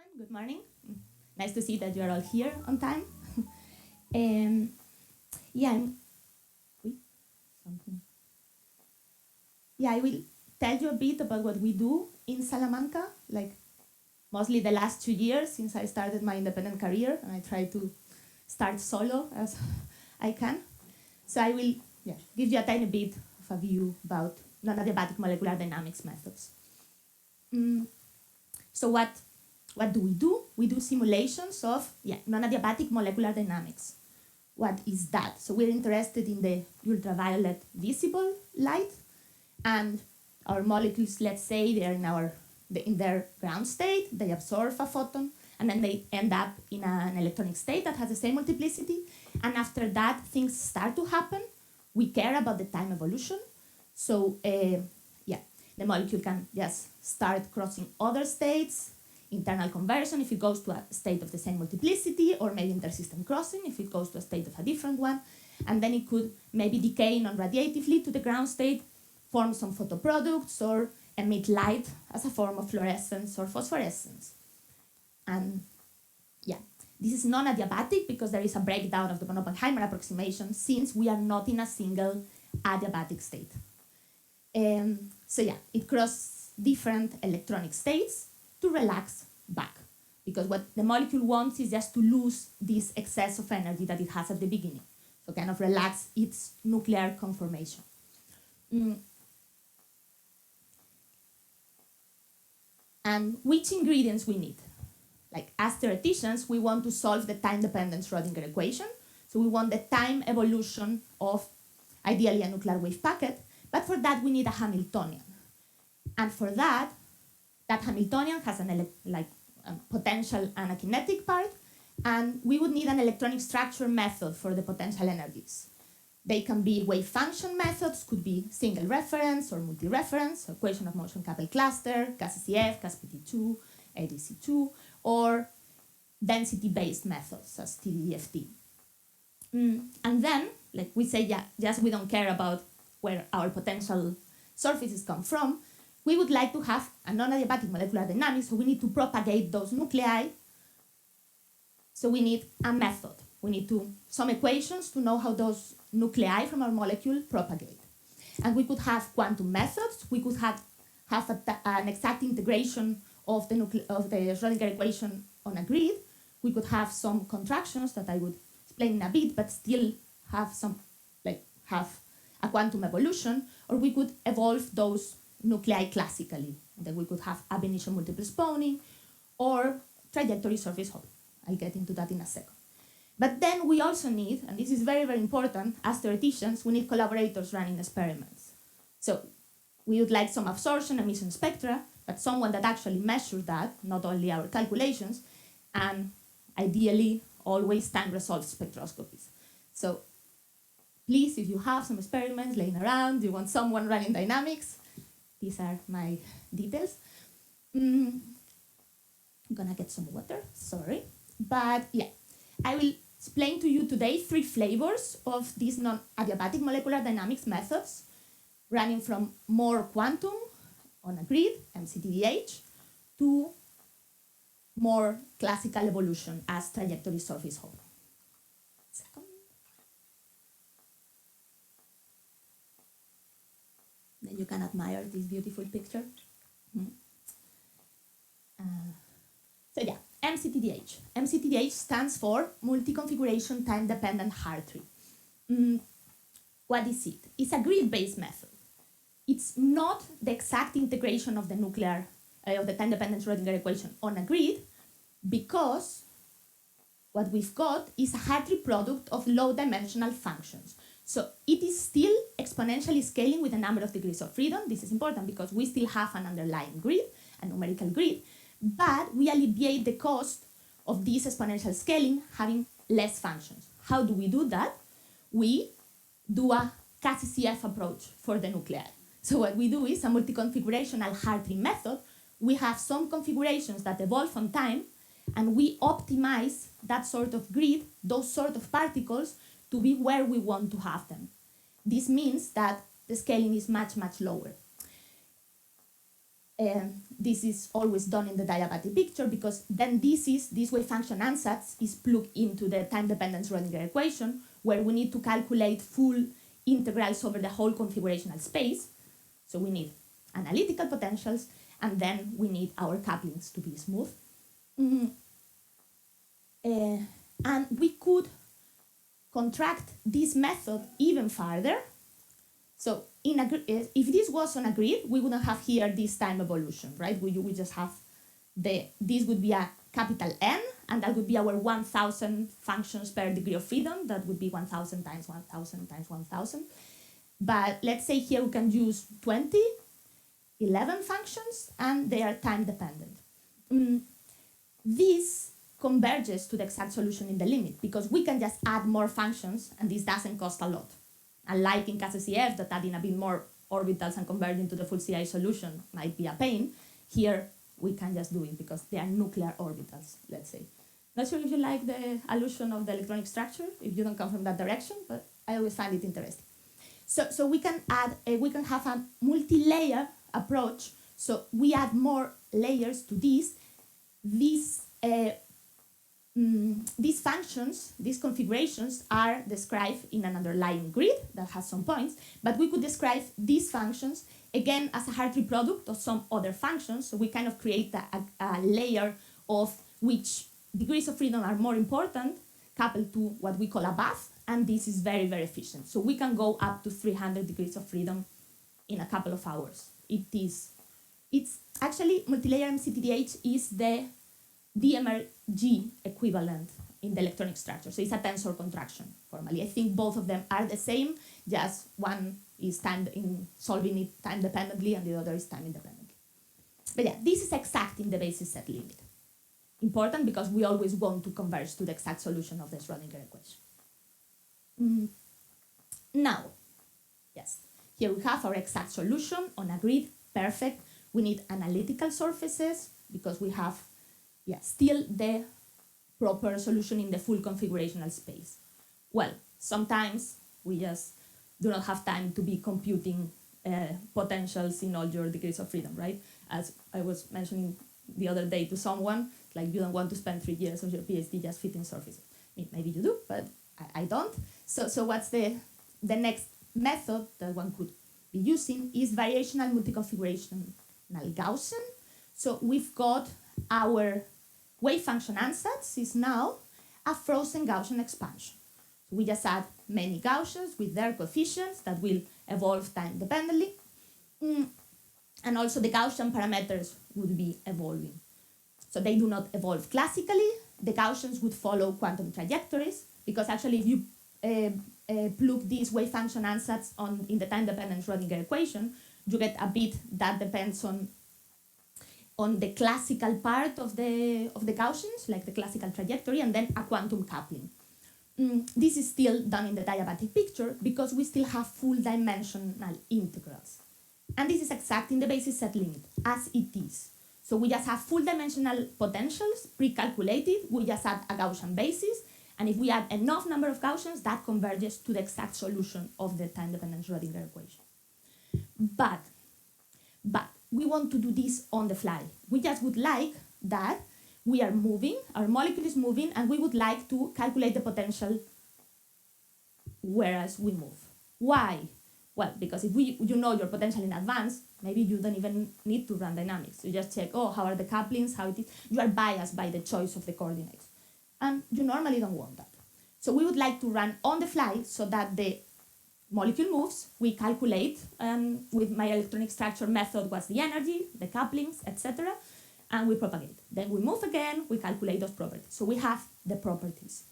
everyone. Good morning. Nice to see that you are all here on time. um, yeah, something. Yeah, I will tell you a bit about what we do in Salamanca, like mostly the last 2 years since I started my independent career, and I try to start solo as I can. So I will give you a tiny bit of a view about non-adiabatic molecular dynamics methods. So what do? We do simulations of non-adiabatic molecular dynamics. What is that? So we're interested in the ultraviolet visible light, and our molecules, let's say, they're in their ground state, they absorb a photon, and then they end up in an electronic state that has the same multiplicity. And after that, things start to happen. We care about the time evolution. So the molecule can just start crossing other states, internal conversion if it goes to a state of the same multiplicity, or maybe intersystem crossing if it goes to a state of a different one. And then it could maybe decay non-radiatively to the ground state, form some photoproducts, or emit light as a form of fluorescence or phosphorescence. And this is non-adiabatic because there is a breakdown of the von Oppenheimer approximation since we are not in a single adiabatic state. It crosses different electronic states to relax back, because what the molecule wants is just to lose this excess of energy that it has at the beginning, so kind of relax its nuclear conformation. And which ingredients we need? Like, as theoreticians, we want to solve the time-dependent Schrodinger equation, so we want the time evolution of ideally a nuclear wave packet, but for that we need a Hamiltonian. And for that Hamiltonian has a potential and a kinetic part, and we would need an electronic structure method for the potential energies. They can be wave function methods, could be single reference or multi-reference, so equation of motion couple cluster, CAS-CF, CAS-PT2, ADC2, or density-based methods as TDDFT. And then, like we say, we don't care about where our potential surfaces come from. We would like to have a non-adiabatic molecular dynamics, so we need to propagate those nuclei. So we need a method. We need some equations to know how those nuclei from our molecule propagate. And we could have quantum methods. We could have an exact integration of the Schrodinger equation on a grid. We could have some contractions that I would explain in a bit, but still have a quantum evolution, or we could evolve those nuclei classically. Then we could have ab initio multiple spawning or trajectory surface Hall. I'll get into that in a second. But then we also need, and this is very, very important, as theoreticians, we need collaborators running experiments. So we would like some absorption emission spectra, but someone that actually measures that, not only our calculations, and ideally always time-resolved spectroscopies. So please, if you have some experiments laying around, you want someone running dynamics, these are my details. I'm gonna get some water, sorry. But I will explain to you today 3 flavors of these non-adiabatic molecular dynamics methods, running from more quantum on a grid, MCTDH, to more classical evolution as trajectory surface Hall. Then you can admire this beautiful picture. MCTDH. MCTDH stands for multi-configuration time-dependent Hartree. What is it? It's a grid-based method. It's not the exact integration of the of the time-dependent Schrodinger equation on a grid, because what we've got is a Hartree product of low-dimensional functions. So it is still exponentially scaling with a number of degrees of freedom. This is important because we still have an underlying grid, a numerical grid, but we alleviate the cost of this exponential scaling having less functions. How do we do that? We do a CAS-CF approach for the nuclei. So what we do is a multi-configurational Hartree method. We have some configurations that evolve on time, and we optimize that sort of grid, those sort of particles, to be where we want to have them. This means that the scaling is much, much lower. This is always done in the diabatic picture because then this wave function ansatz is plugged into the time-dependent Schrodinger equation where we need to calculate full integrals over the whole configurational space. So we need analytical potentials, and then we need our couplings to be smooth. And we could contract this method even further. So if this was on a grid, we wouldn't have here this time evolution, right? We just have this would be a capital N, and that would be our 1,000 functions per degree of freedom. That would be 1,000 times 1,000 times 1,000. But let's say here we can use 20, 11 functions, and they are time dependent. This converges to the exact solution in the limit because we can just add more functions and this doesn't cost a lot. Unlike in KCCF that adding a bit more orbitals and converging to the full CI solution might be a pain, here we can just do it because they are nuclear orbitals, let's say. Not sure if you like the allusion of the electronic structure, if you don't come from that direction, but I always find it interesting. So we can add, we can have a multi-layer approach. So we add more layers to this. These functions, these configurations are described in an underlying grid that has some points, but we could describe these functions again as a Hartree product of some other functions. So we kind of create a layer of which degrees of freedom are more important, coupled to what we call a bath, and this is very, very efficient. So we can go up to 300 degrees of freedom in a couple of hours. It's actually, multilayer MCTDH is the DMRG equivalent in the electronic structure. So it's a tensor contraction formally. I think both of them are the same, just one is solving it time dependently and the other is time independently. But yeah, this is exact in the basis set limit. Important because we always want to converge to the exact solution of the Schrodinger equation. Now, yes, here we have our exact solution on a grid, perfect. We need analytical surfaces because we have still the proper solution in the full configurational space. Well, sometimes we just do not have time to be computing potentials in all your degrees of freedom, right? As I was mentioning the other day to someone, like you don't want to spend 3 years of your PhD just fitting surfaces. Maybe you do, but I don't. So what's the next method that one could be using is variational multi-configurational Gaussian. So we've got our wave function ansatz is now a frozen Gaussian expansion. So we just add many Gaussians with their coefficients that will evolve time dependently. And also the Gaussian parameters would be evolving. So they do not evolve classically. The Gaussians would follow quantum trajectories because actually if you plug these wave function ansatz in the time-dependent Schrodinger equation, you get a bit that depends on the classical part of the Gaussians, like the classical trajectory, and then a quantum coupling. This is still done in the diabatic picture because we still have full dimensional integrals. And this is exact in the basis set limit, as it is. So we just have full dimensional potentials pre-calculated, we just add a Gaussian basis, and if we add enough number of Gaussians, that converges to the exact solution of the time-dependent Schrodinger equation. But we want to do this on the fly. We just would like that we are moving, our molecule is moving, and we would like to calculate the potential whereas we move. Why? Well, because if you know your potential in advance, maybe you don't even need to run dynamics. You just check, how are the couplings, how it is. You are biased by the choice of the coordinates. And you normally don't want that. So we would like to run on the fly so that the molecule moves, we calculate with my electronic structure method what's the energy, the couplings, etc. And we propagate. Then we move again, we calculate those properties. So we have the properties.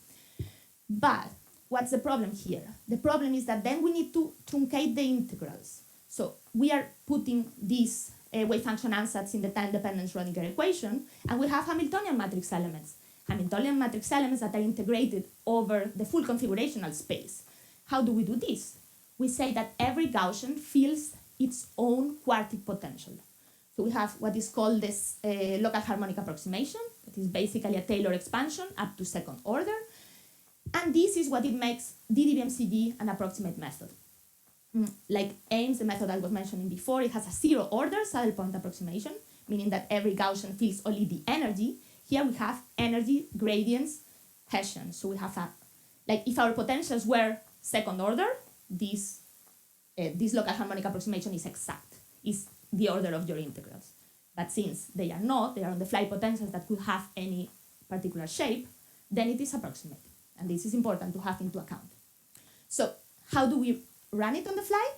But what's the problem here? The problem is that then we need to truncate the integrals. So we are putting these wave function ansatz in the time-dependent Schrodinger equation, and we have Hamiltonian matrix elements. Hamiltonian matrix elements that are integrated over the full configurational space. How do we do this? We say that every Gaussian fills its own quartic potential. So we have what is called this local harmonic approximation. That is basically a Taylor expansion up to second order. And this is what it makes DDBMCG an approximate method. Like AIMS, the method I was mentioning before, it has a zero order saddle point approximation, meaning that every Gaussian feels only the energy. Here we have energy gradients Hessian. So we have a, like if our potentials were second order, this local harmonic approximation is exact, is the order of your integrals. But since they are not, they are on the fly potentials that could have any particular shape, then it is approximate. And this is important to have into account. So how do we run it on the fly?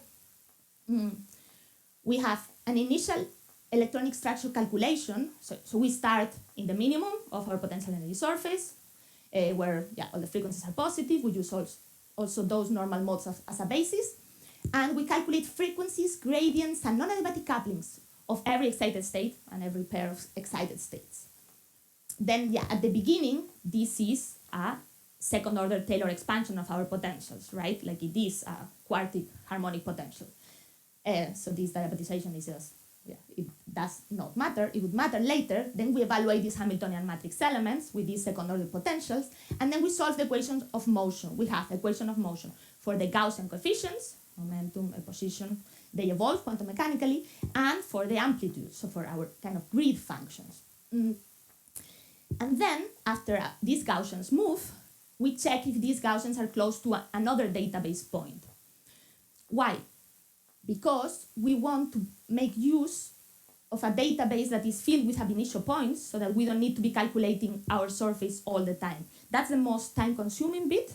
We have an initial electronic structure calculation. So we start in the minimum of our potential energy surface, where all the frequencies are positive. We use also those normal modes as a basis. And we calculate frequencies, gradients, and non-adiabatic couplings of every excited state and every pair of excited states. Then, at the beginning, this is a second-order Taylor expansion of our potentials, right? Like it is a quartic harmonic potential. So this diabatization is just, it does not matter. It would matter later. Then we evaluate these Hamiltonian matrix elements with these second-order potentials, and then we solve the equations of motion. We have the equation of motion for the Gaussian coefficients, momentum, position, they evolve quantum mechanically, and for the amplitude, so for our kind of grid functions. And then, after these Gaussians move, we check if these Gaussians are close to another database point. Why? Because we want to make use of a database that is filled with ab initio points so that we don't need to be calculating our surface all the time. That's the most time-consuming bit.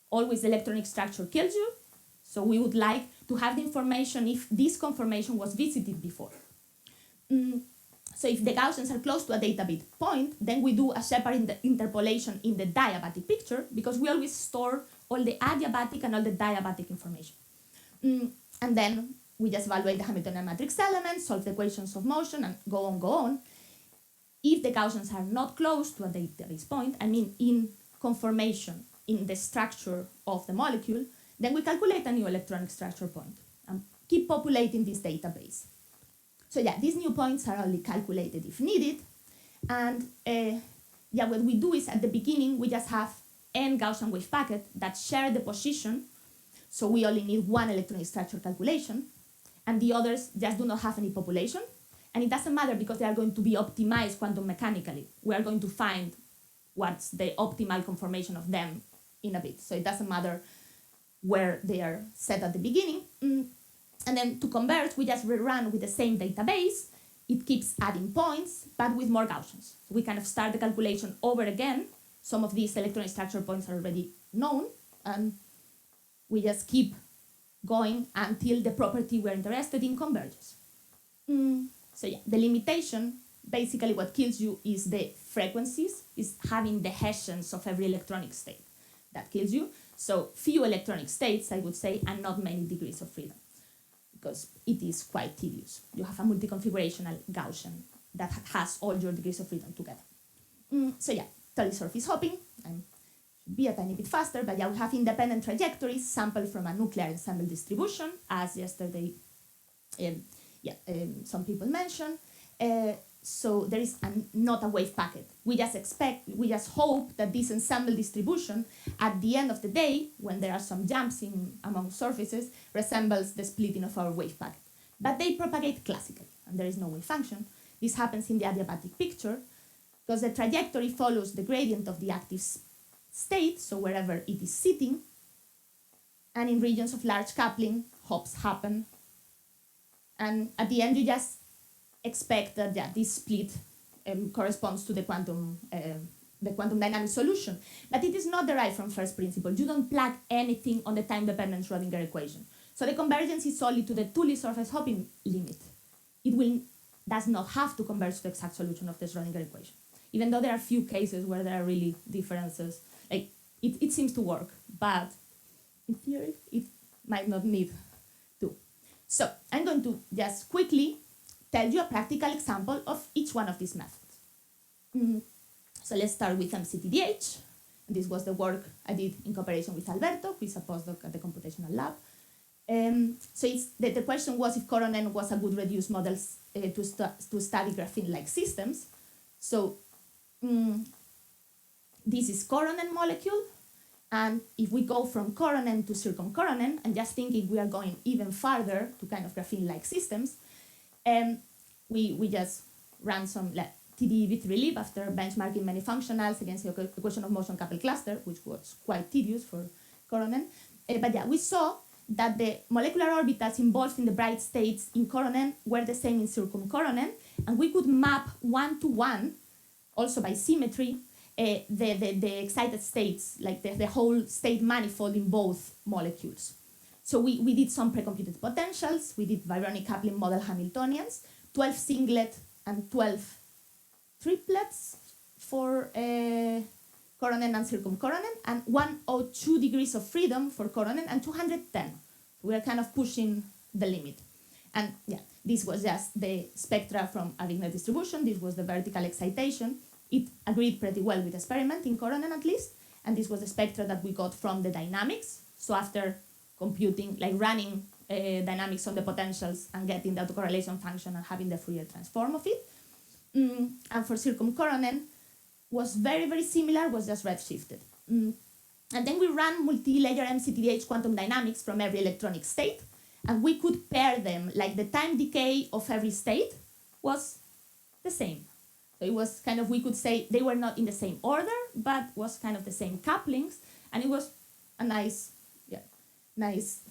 Always the electronic structure kills you. So we would like to have the information if this conformation was visited before. So if the Gaussians are close to a data bit point, then we do a separate interpolation in the diabatic picture because we always store all the adiabatic and all the diabatic information. And then we just evaluate the Hamiltonian matrix elements, solve the equations of motion, and go on. If the Gaussians are not close to a database point, I mean in conformation in the structure of the molecule, then we calculate a new electronic structure point and keep populating this database. So these new points are only calculated if needed. And what we do is at the beginning, we just have n Gaussian wave packet that share the position. So we only need one electronic structure calculation. And the others just do not have any population. And it doesn't matter because they are going to be optimized quantum mechanically. We are going to find what's the optimal conformation of them in a bit. So it doesn't matter where they are set at the beginning. And then to convert, we just rerun with the same database. It keeps adding points, but with more Gaussians. So we kind of start the calculation over again. Some of these electronic structure points are already known, and we just keep going until the property we're interested in converges. So the limitation, basically what kills you is the frequencies, is having the Hessians of every electronic state. That kills you. So few electronic states, I would say, and not many degrees of freedom, because it is quite tedious. You have a multi-configurational Gaussian that has all your degrees of freedom together. So totally surface hopping. Should be a tiny bit faster, but we have independent trajectories sampled from a nuclear ensemble distribution, as yesterday some people mentioned. So there is not a wave packet. We just hope that this ensemble distribution, at the end of the day, when there are some jumps among surfaces, resembles the splitting of our wave packet. But they propagate classically, and there is no wave function. This happens in the adiabatic picture, because the trajectory follows the gradient of the active state, so wherever it is sitting, and in regions of large coupling, hops happen. And at the end, you just expect that this split corresponds to the quantum dynamic solution. But it is not derived from first principle. You don't plug anything on the time-dependent Schrodinger equation. So the convergence is only to the Thule surface hopping limit. It does not have to converge to the exact solution of the Schrodinger equation. Even though there are few cases where there are really differences, like it seems to work, but in theory, it might not need to. So I'm going to just quickly tell you a practical example of each one of these methods. So let's start with MCTDH. This was the work I did in cooperation with Alberto, who is a postdoc at the computational lab. So the question was if Coronen was a good reduced model to study graphene-like systems. So this is Coronen molecule, And if we go from coronen to circumcoronen, and just thinking we are going even farther to kind of graphene-like systems, we just ran some TD-V3lib after benchmarking many functionals against the equation of motion coupled cluster, which was quite tedious for coronen. But yeah, we saw that the molecular orbitals involved in the bright states in coronen were the same in circumcoronen, and we could map one-to-one, also by symmetry, the excited states, like the whole state manifold in both molecules. So we did some pre-computed potentials, we did Vironic coupling model Hamiltonians, 12 singlet and 12 triplets for coronen and circumcoronen, and 102 degrees of freedom for coronen and 210. We are kind of pushing the limit. And yeah, this was just the spectra from a Wigner distribution. This was the vertical excitation. It agreed pretty well with experiment in coronen at least. And this was the spectra that we got from the dynamics. So after computing, like running dynamics on the potentials and getting the autocorrelation function and having the Fourier transform of it. And for circumcoronen was very, very similar, was just redshifted. And then we ran multi-layer MCTDH quantum dynamics from every electronic state, and we could pair them, like the time decay of every state was the same. So it was kind of, we could say they were not in the same order, but was kind of the same couplings, and it was a nice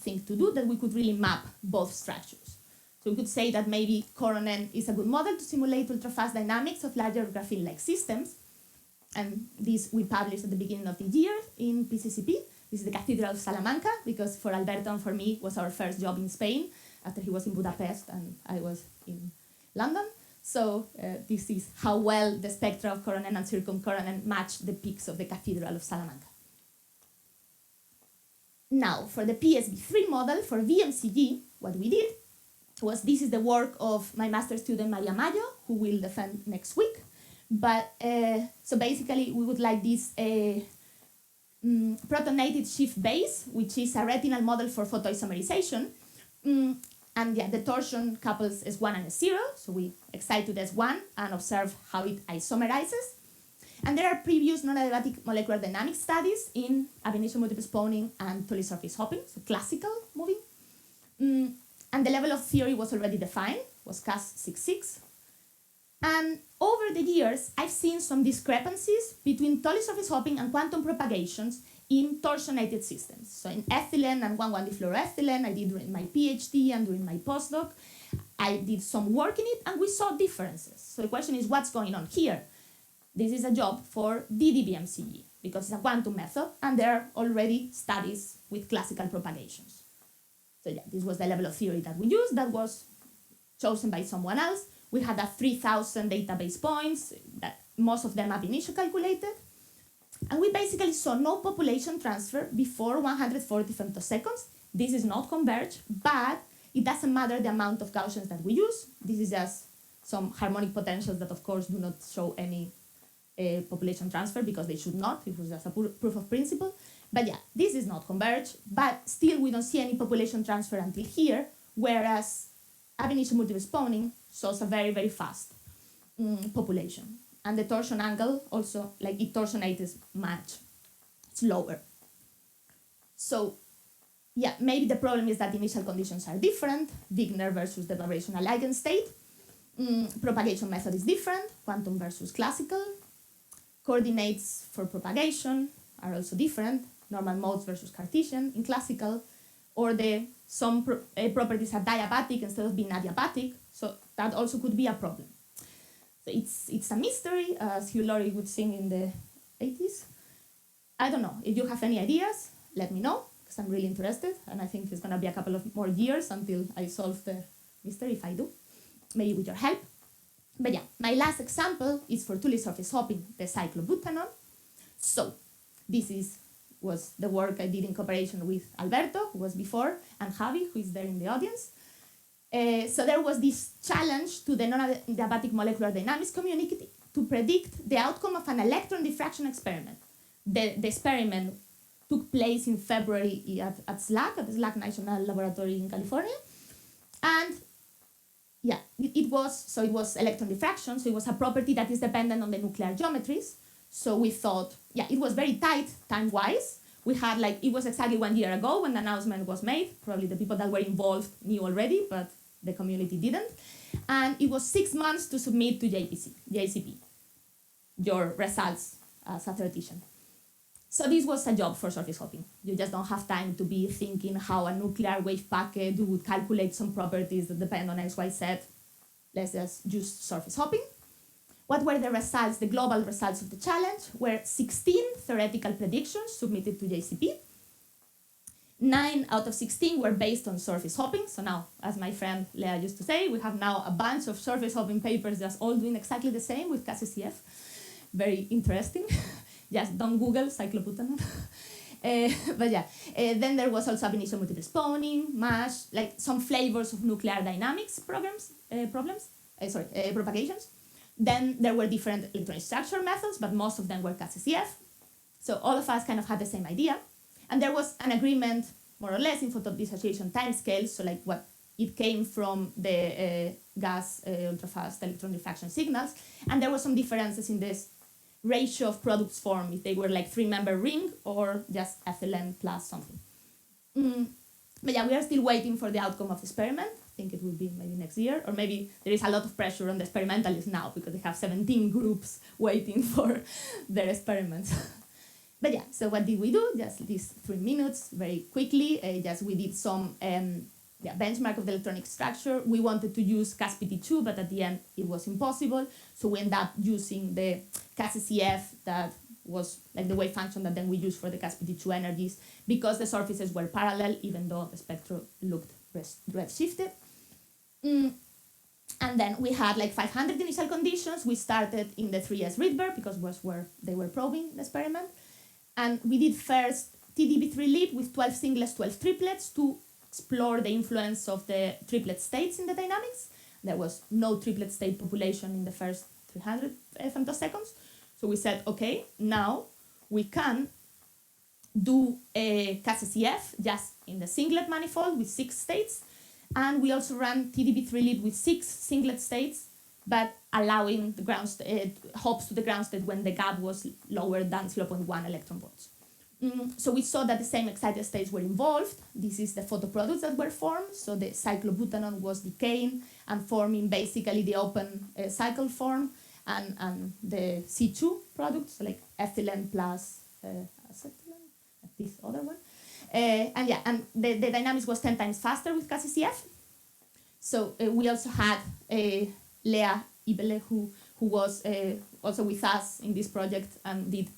thing to do, that we could really map both structures. So we could say that maybe coronen is a good model to simulate ultra-fast dynamics of larger graphene-like systems. And this we published at the beginning of the year in PCCP. This is the Cathedral of Salamanca, because for Alberto and for me it was our first job in Spain, after he was in Budapest and I was in London. So this is how well the spectra of coronen and circumcoronen match the peaks of the Cathedral of Salamanca. Now, for the PSV3 model, for VMCG, what we did was, this is the work of my master student Maria Mayo, who will defend next week. But so basically, we would like this protonated shift base, which is a retinal model for photoisomerization. And yeah, the torsion couples S1 and S0, so we excite to the S1 and observe how it isomerizes. And there are previous non-adiabatic molecular dynamics studies in ab initio multiple spawning and Tully surface hopping, so classical moving. And the level of theory was already defined, was CAS66. And over the years, I've seen some discrepancies between Tully surface hopping and quantum propagations in torsionated systems. So in ethylene and 1,1-D fluoroethylene, I did during my PhD and during my postdoc, I did some work in it and we saw differences. So the question is, what's going on here? This is a job for DDBMCG, because it's a quantum method and there are already studies with classical propagations. So yeah, this was the level of theory that we used, that was chosen by someone else. We had 3,000 database points, that most of them ab initio calculated. And we basically saw no population transfer before 140 femtoseconds. This is not converged, but it doesn't matter the amount of Gaussians that we use. This is just some harmonic potentials that, of course, do not show any population transfer, because they should not. It was just a proof of principle. But yeah, this is not converged, but still we don't see any population transfer until here, whereas ab initio multiple spawning shows a very, very fast population. And the torsion angle also, like it torsionates much slower. So yeah, maybe the problem is that initial conditions are different, Wigner versus the vibrational eigenstate. Propagation method is different, quantum versus classical. Coordinates for propagation are also different, normal modes versus Cartesian in classical, or some properties are diabatic instead of being adiabatic, so that also could be a problem. So it's a mystery, as Hugh Laurie would sing in the 80s. I don't know, if you have any ideas, let me know, because I'm really interested, and I think it's going to be a couple of more years until I solve the mystery, if I do, maybe with your help. But yeah, my last example is for Tully surface hopping, the cyclobutanon. So this was the work I did in cooperation with Alberto, who was before, and Javi, who is there in the audience. So there was this challenge to the non-adiabatic molecular dynamics community to predict the outcome of an electron diffraction experiment. The experiment took place in February at SLAC, at the SLAC National Laboratory in California. And yeah, it was electron diffraction, so it was a property that is dependent on the nuclear geometries. So we thought, yeah, it was very tight time-wise. We had it was exactly 1 year ago when the announcement was made. Probably the people that were involved knew already, but the community didn't. And it was 6 months to submit to JCP, your results as a theoretician. So this was a job for surface hopping. You just don't have time to be thinking how a nuclear wave packet would calculate some properties that depend on X, Y, Z. Let's just use surface hopping. What were the results, the global results of the challenge? Were 16 theoretical predictions submitted to JCP. 9 out of 16 were based on surface hopping. So now, as my friend Lea used to say, we have now a bunch of surface hopping papers just all doing exactly the same with KCCF. Very interesting. Just don't Google cyclobutanon. But yeah, then there was also ab initio multiple spawning, MASH, some flavors of nuclear dynamics propagations. Then there were different electronic structure methods, but most of them were KCCF. So all of us kind of had the same idea. And there was an agreement, more or less, in photodissociation timescales. So what it came from the gas ultrafast electron diffraction signals. And there were some differences in this ratio of products formed, if they were 3-member ring or just ethylene plus something. But yeah, we are still waiting for the outcome of the experiment. I think it will be maybe next year, or maybe there is a lot of pressure on the experimentalists now because they have 17 groups waiting for their experiments. But yeah, so what did we do? Just these 3 minutes, very quickly. We did some benchmark of the electronic structure. We wanted to use CASPT2, but at the end it was impossible. So we ended up using the KCCF that was the wave function that then we used for the CASPT2 energies because the surfaces were parallel, even though the spectrum looked redshifted. And then we had 500 initial conditions. We started in the 3S Rydberg because was where they were probing the experiment. And we did first TdB3 with 12 singlets, 12 triplets to explore the influence of the triplet states in the dynamics. There was no triplet state population in the first 300 femtoseconds. So we said, okay, now we can do a KCCF just in the singlet manifold with 6 states. And we also ran TdB3 with 6 singlet states, but allowing the ground hops to the ground state when the gap was lower than 0.1 electron volts. So we saw that the same excited states were involved. This is the photoproducts that were formed. So the cyclobutanon was decaying and forming basically the open cycle form, and the C2 products, ethylene plus acetylene, this other one. And the dynamics was 10 times faster with KCCF. So we also had Lea Ibele, who was also with us in this project and did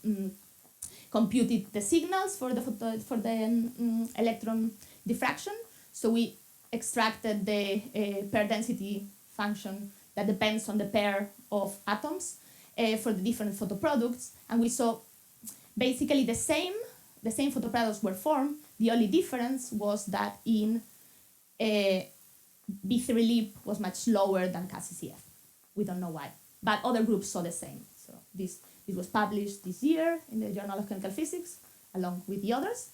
computed the signals for the electron diffraction. So we extracted the pair density function that depends on the pair of atoms for the different photoproducts, and we saw basically the same photoproducts were formed. The only difference was that in B3LIB was much lower than KCCF. We don't know why, but other groups saw the same. So this was published this year in the Journal of Chemical Physics, along with the others.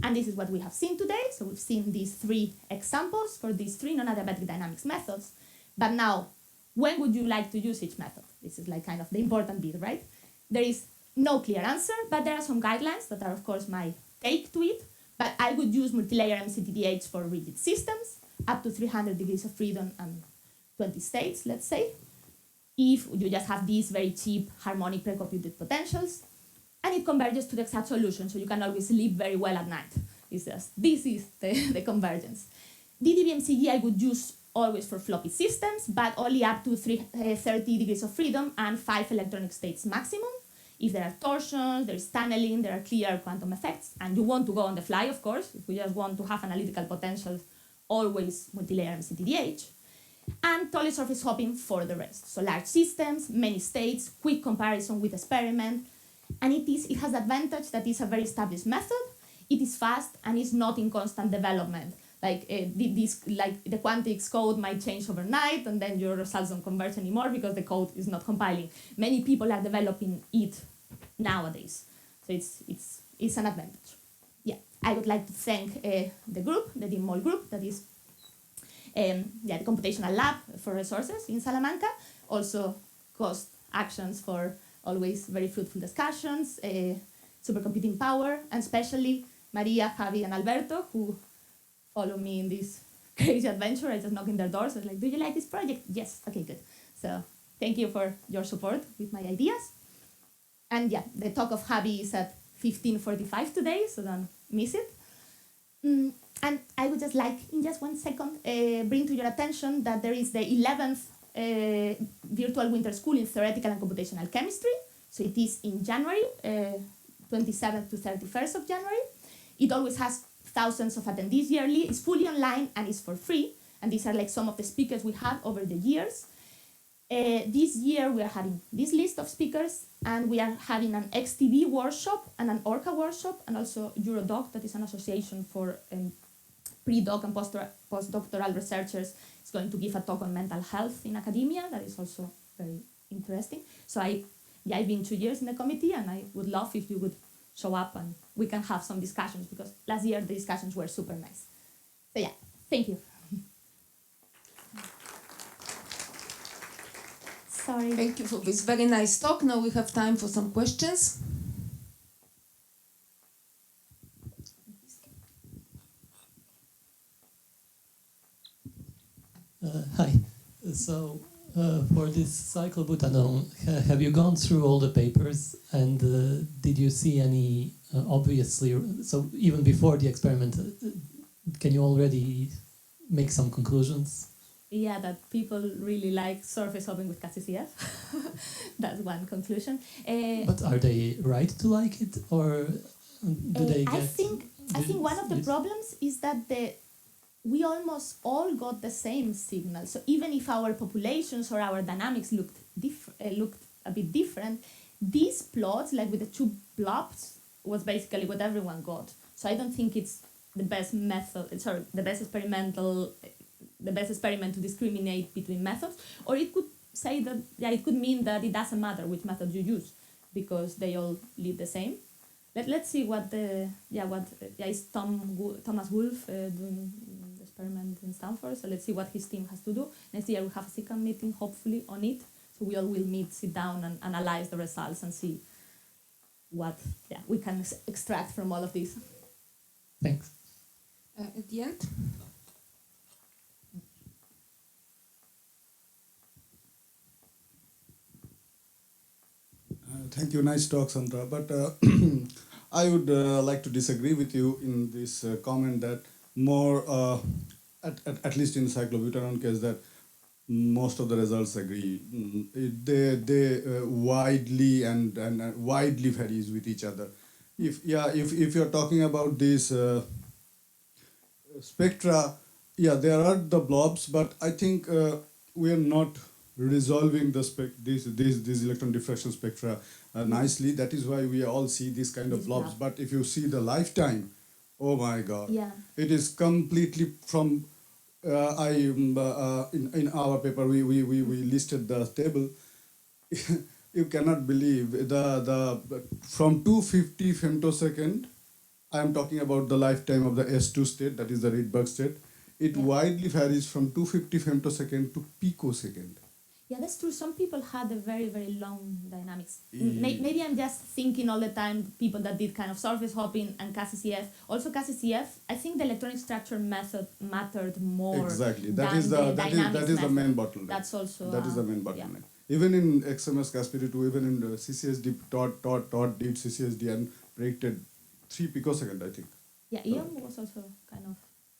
And this is what we have seen today. So we've seen these 3 examples for these 3 non-adiabatic dynamics methods. But now, when would you like to use each method? This is kind of the important bit, right? There is no clear answer, but there are some guidelines that are, of course, my take to it. But I would use multilayer MCTDH for rigid systems, up to 300 degrees of freedom and 20 states, let's say, if you just have these very cheap harmonic pre-computed potentials, and it converges to the exact solution, so you can always sleep very well at night. It's just, this is the convergence. DDBMCG I would use always for floppy systems, but only up to 30 degrees of freedom and 5 electronic states maximum. If there are torsions, there is tunneling, there are clear quantum effects, and you want to go on the fly, of course, if we just want to have analytical potentials, always multilayer MCTDH. And totally surface hopping for the rest. So large systems, many states, quick comparison with experiment. And it has the advantage that it's a very established method. It is fast and it's not in constant development. The quantics code might change overnight and then your results don't converge anymore because the code is not compiling. Many people are developing it nowadays. So it's an advantage. Yeah, I would like to thank the group, the DIMMOL group, that is the computational lab for resources in Salamanca, also cost actions for always very fruitful discussions, supercomputing power, and especially Maria, Javi, and Alberto, who follow me in this crazy adventure. I just knock in their doors. I was like, do you like this project? Yes. Okay, good. So thank you for your support with my ideas. And yeah, the talk of Javi is at 15:45 today, so don't miss it. And I would just like, in just 1 second, bring to your attention that there is the 11th virtual winter school in theoretical and computational chemistry. So it is in January, 27th to 31st of January. It always has thousands of attendees yearly. It's fully online and it's for free. And these are like some of the speakers we had over the years. This year we are having this list of speakers, and we are having an XTV workshop and an ORCA workshop, and also Eurodoc, that is an association for pre-doc and postdoctoral researchers. Is going to give a talk on mental health in academia. That is also very interesting. So I've been 2 years in the committee, and I would love if you would show up and we can have some discussions, because last year the discussions were super nice. So yeah, thank you. Sorry. Thank you for this very nice talk. Now we have time for some questions. Hi. So for this cyclobutanol, have you gone through all the papers, and did you see any obviously? So even before the experiment, can you already make some conclusions? Yeah, that people really like surface hopping with CASI-CF. That's one conclusion. But are they right to like it, or do they get? I think one of the problems is that we almost all got the same signal. So even if our populations or our dynamics looked a bit different, these plots, like with the two blobs, was basically what everyone got. So I don't think it's the best method. Sorry, the best experiment to discriminate between methods. Or it could say that it could mean that it doesn't matter which method you use, because they all lead the same. Let's see what is Thomas Wolf doing the experiment in Stanford. So let's see what his team has to do. Next year we have a second meeting, hopefully, on it. So we all will meet, sit down, and analyze the results and see what we can extract from all of this. Thanks. At the end. Thank you. Nice talk, Sandra. But I would like to disagree with you in this comment that more, at least in cyclobutanol case, that most of the results agree. They widely and widely varies with each other. If you're talking about these spectra, there are the blobs, but I think we are not resolving these electron diffraction spectra nicely. That is why we all see these kind of blobs. But if you see the lifetime, oh my God, it is completely from. In our paper we listed the table. You cannot believe the from 250 femtosecond. I am talking about the lifetime of the S2 state, that is the Rydberg state. It widely varies from 250 femtosecond to picosecond. Yeah, that's true. Some people had a very, very long dynamics. Maybe I'm just thinking all the time people that did kind of surface hopping and CASI-CF. Also CASI-CF, I think the electronic structure method mattered more. Exactly. That is the main bottleneck. That's also that is the main bottleneck. Even in XMS Caspiri2, even in the CCSD, Todd did CCSD and predicted 3 picosecond, I think. Yeah, Ian was also kind of.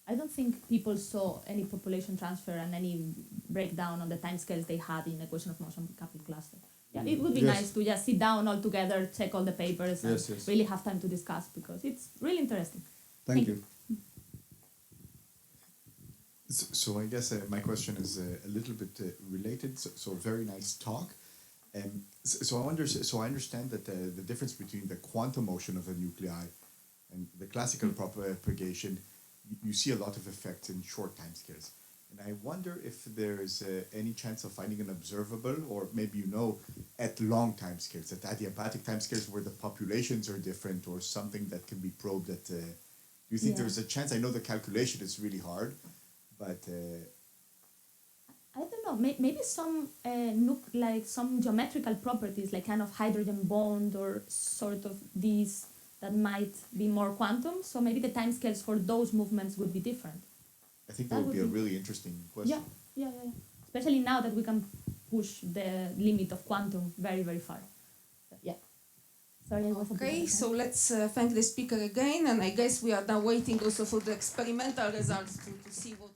I don't think people saw any population transfer and any breakdown on the timescales they had in equation of motion coupled cluster. Yeah, it would be nice to just sit down all together, check all the papers, and really have time to discuss, because it's really interesting. Thank you. So I guess my question is a little bit related. So very nice talk. So I understand that the difference between the quantum motion of a nuclei and the classical propagation, you see a lot of effects in short time scales. And I wonder if there is any chance of finding an observable, or maybe at long time scales, at adiabatic time scales where the populations are different, or something that can be probed at. Do you think there's a chance? I know the calculation is really hard, but... I don't know, maybe some some geometrical properties, like kind of hydrogen bond or sort of these that might be more quantum. So maybe the timescales for those movements would be different. I think That that would be a would be- really interesting question. Yeah. Especially now that we can push the limit of quantum very, very far. So, yeah. Sorry, I was a bit Okay, over so time. let's thank the speaker again, and I guess we are now waiting also for the experimental results to see what